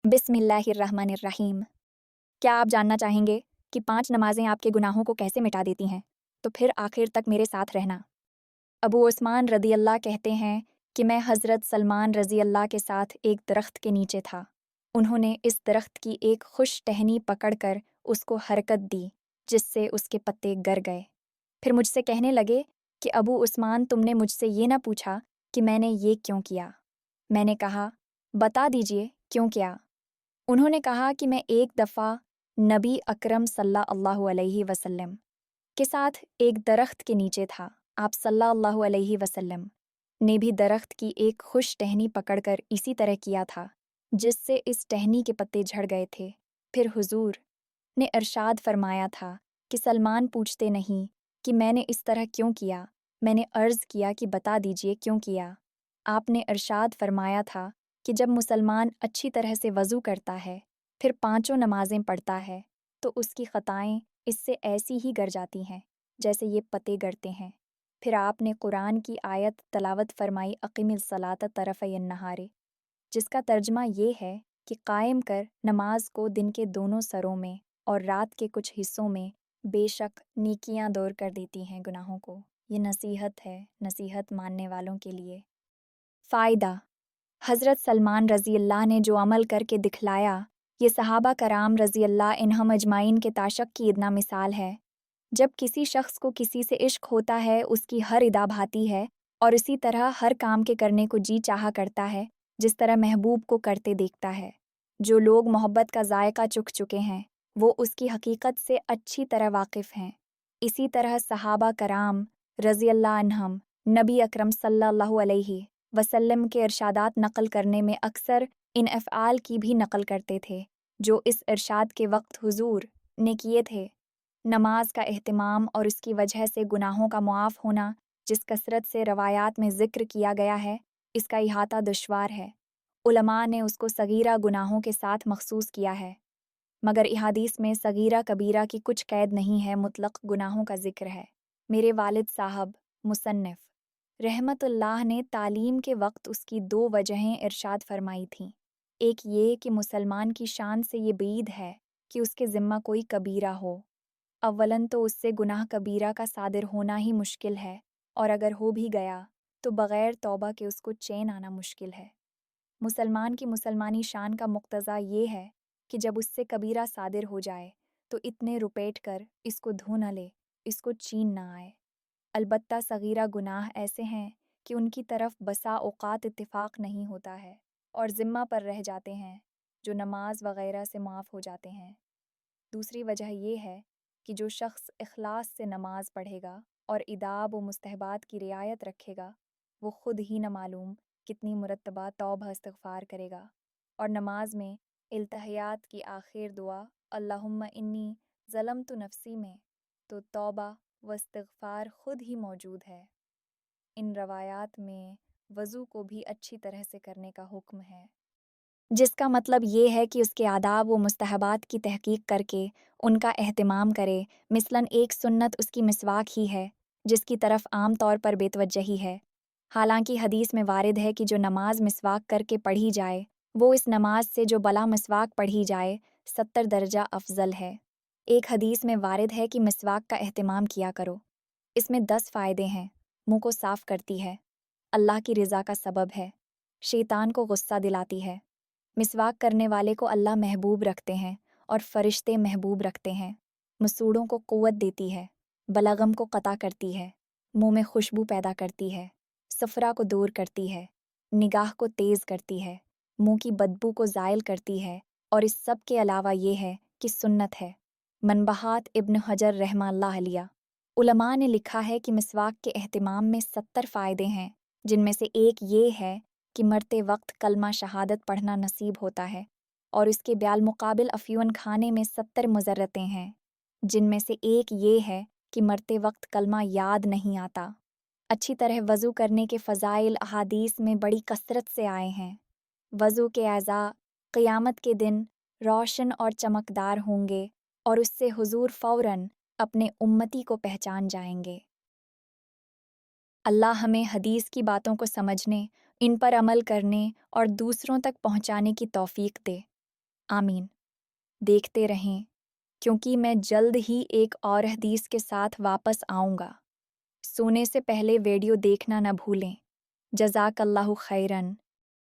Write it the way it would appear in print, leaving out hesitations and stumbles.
बिस्मिल्लाहिर्रहमानिर्रहीम। क्या आप जानना चाहेंगे कि 5 नमाज़ें आपके गुनाहों को कैसे मिटा देती हैं? तो फिर आखिर तक मेरे साथ रहना। अबू उस्मान रज़ी अल्लाह कहते हैं कि मैं हज़रत सलमान रज़ी अल्लाह के साथ एक दरख्त के नीचे था। उन्होंने इस दरख्त की एक खुश टहनी पकड़कर उसको हरकत दी, जिससे उसके पत्ते गर गए। फिर मुझसे कहने लगे कि अबू उस्मान, तुमने मुझसे ये ना पूछा कि मैंने ये क्यों किया? मैंने कहा, बता दीजिए क्यों किया? उन्होंने कहा कि मैं एक दफ़ा नबी अकरम सल्लल्लाहु अलैहि वसल्लम के साथ एक दरख्त के नीचे था। आप सल्लल्लाहु अलैहि वसल्लम ने भी दरख्त की एक खुश टहनी पकड़कर इसी तरह किया था, जिससे इस टहनी के पत्ते झड़ गए थे। फिर हुजूर ने इरशाद फरमाया था कि सलमान पूछते नहीं कि मैंने इस तरह क्यों किया। मैंने अर्ज़ किया कि बता दीजिए क्यों किया। आपने इरशाद फरमाया था कि जब मुसलमान अच्छी तरह से वज़ू करता है, फिर 5 नमाज़ें पढ़ता है, तो उसकी ख़ताएँ इससे ऐसी ही गर जाती हैं जैसे ये पत्ते गरते हैं। फिर आपने कुरान की आयत तलावत फरमाई, अक़िमिस सलात तरफ़य नहारे, जिसका तर्जमा ये है कि कायम कर नमाज को दिन के दोनों सरों में और रात के कुछ हिस्सों में, बेशक नेकियां दूर कर देती हैं गुनाहों को। ये नसीहत है, नसीहत मानने वालों के लिए। फ़ायदा: हज़रत सलमान रज़ी अल्लाह ने जो अमल करके दिखलाया, ये सहाबा कराम रज़ी अल्लाह इन्हम अजमाइन के ताशक की इतना मिसाल है। जब किसी शख्स को किसी से इश्क होता है, उसकी हर इदा भाती है और इसी तरह हर काम के करने को जी चाहा करता है, जिस तरह महबूब को करते देखता है। जो लोग मोहब्बत का जायका चुख चुके हैं, वो उसकी हकीकत से अच्छी तरह वाकिफ़ हैं। इसी तरह सहाबा कराम रज़ी अल्लाह अन्हम नबी अकरम सल्लल्लाहु अलैहि वसल्लम के इरशादात नक़ल करने में अक्सर इन अफ़आल की भी नक़ल करते थे, जो इस इरशाद के वक्त हुजूर ने किए थे। नमाज का एहतिमाम और उसकी वजह से गुनाहों का मुआफ़ होना, जिस कसरत से रवायात में ज़िक्र किया गया है, इसका इहाता दुश्वार है। उलमा ने उसको सगीरा गुनाहों के साथ मखसूस किया है, मगर इहादीस में सगीरा कबीरा की कुछ कैद नहीं है, मुतलक गुनाहों का ज़िक्र है। मेरे वालिद साहब मुसन्निफ़ रहमतुल्लाह ने तालीम के वक्त उसकी 2 वजहें इरशाद फरमाई थीं। एक ये कि मुसलमान की शान से ये बईद है कि उसके ज़िम्मा कोई कबीरा हो। अव्वलन तो उससे गुनाह कबीरा का सादिर होना ही मुश्किल है, और अगर हो भी गया तो बग़ैर तौबा के उसको चैन आना मुश्किल है। मुसलमान की मुसलमानी शान का मुक्तज़ा ये है कि जब उससे कबीरा सादिर हो जाए तो इतने रुपेट कर इसको धो न ले, इसको चीन न आए। अलबत्ता सगीरा गुनाह ऐसे हैं कि उनकी तरफ बसा औक़ात इत्तिफ़ाक़ नहीं होता है और ज़िम्मा पर रह जाते हैं, जो नमाज वग़ैरह से माफ़ हो जाते हैं। दूसरी वजह ये है कि जो शख्स इखलास से नमाज पढ़ेगा और इदाब व मुस्तहबात की रियायत रखेगा, वो खुद ही न मालूम कितनी मुरतबा तौबा इस्तिग़फ़ार करेगा। और नमाज में इल्तहियात की आखिर दुआ अल्लाहुम्मा इन्नी ज़लमतु नफ़्सी में तो तौबा व इस्तिग़फ़ार खुद ही मौजूद है। इन रवायात में वज़ू को भी अच्छी तरह से करने का हुक्म है, जिसका मतलब ये है कि उसके आदाब व मुस्तहबात की तहक़ीक़ करके उनका एहतिमाम करे। मिसलन एक सुन्नत उसकी मिसवाक ही है, जिसकी तरफ आम तौर पर बेतवज्जही है। हालांकि हदीस में वारिद है कि जो नमाज मिसवाक करके पढ़ी जाए, वो इस नमाज से जो बला मिसवाक पढ़ी जाए 70 दर्जा अफजल है। एक हदीस में वारिद है कि मिसवाक का एहतिमाम किया करो, इसमें 10 फ़ायदे हैं। मुँह को साफ़ करती है, अल्लाह की रिज़ा का सबब है, शैतान को गुस्सा दिलाती है। मिसवाक करने वाले को अल्लाह महबूब रखते हैं और फ़रिश्ते महबूब रखते हैं। मसूड़ों को क़ुव्वत देती है, बलगम को क़ता करती है, मुँह में खुशबू पैदा करती है, सफ़रा को दूर करती है, निगाह को तेज़ करती है, मुँह की बदबू को ज़ाइल करती है, और इस सब के अलावा ये है कि सुन्नत है। मनबहात इब्न हजर रहमतुल्लाह अलैह उलमा ने लिखा है कि मिसवाक के एहतिमाम में 70 फ़ायदे हैं, जिनमें से एक ये है कि मरते वक्त कलमा शहादत पढ़ना नसीब होता है, और इसके ब्याल मुकाबिल अफ़यून खाने में 70 मुज़र्रतें हैं, जिनमें से एक ये है कि मरते वक्त कलमा याद नहीं आता। अच्छी तरह वज़ू करने के फ़ज़ाइल अहादीस में बड़ी कसरत से आए हैं। वज़ू के अज़ा क़यामत के दिन रोशन और चमकदार होंगे, और उससे हुजूर फ़ौरन अपने उम्मती को पहचान जाएंगे। अल्लाह हमें हदीस की बातों को समझने, इन पर अमल करने और दूसरों तक पहुँचाने की तौफ़ीक़ दे। آمین۔ دیکھتے رہیں کیونکہ میں جلد ہی ایک اور حدیث کے ساتھ واپس آؤں گا۔ سونے سے پہلے ویڈیو دیکھنا نہ بھولیں۔ جزاک اللہ خیرن۔